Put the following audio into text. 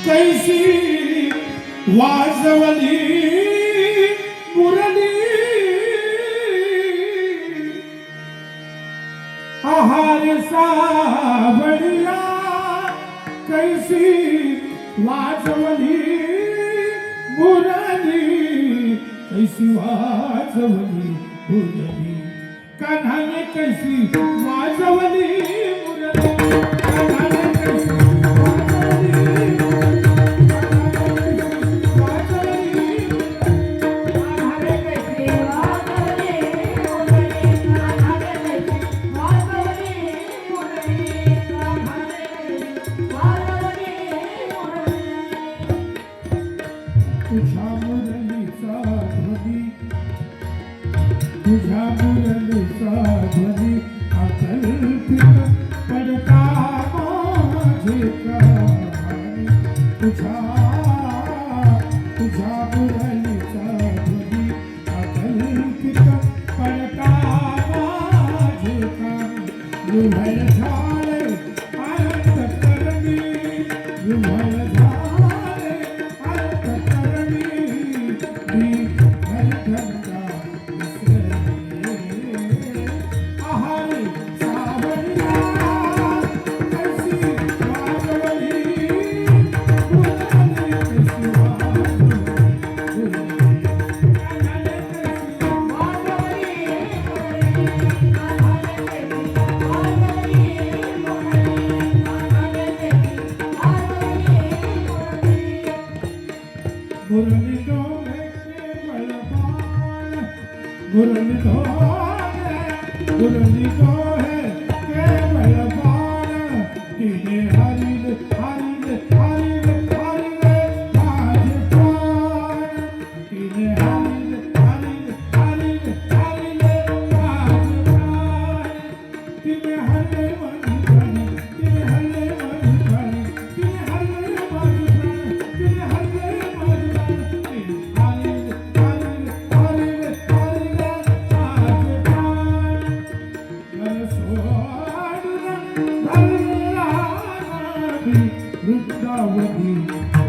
कैसी वाजवली मुरली आहार सावळिया कैसी वाजवली मुरली कैसी वाजवली मुरली कान्हाने कैसी वाजवली मुरली कान्हाने कैसी तुझ्या मुरलीचा ध्वनी अकल्पित पडता माझे कानी तुझ्या मुरलीचा ध्वनी अकल्पित पडता माझे कानी विभल झाले अंतःकरणी विभल झाले अंतःकरणी विभल घनता मुरली डोले केवल बाण मुरली डोले केवल बाण तिने हरिले हरिले हरिले हरिले माझे प्राण तिने हरिले हरिले हरिले हरिले माझे प्राण तिने हरले माझे प्राण तिने हरले माझे प्राण तिने हरले माझे प्राण तिने हरले वृंदावनी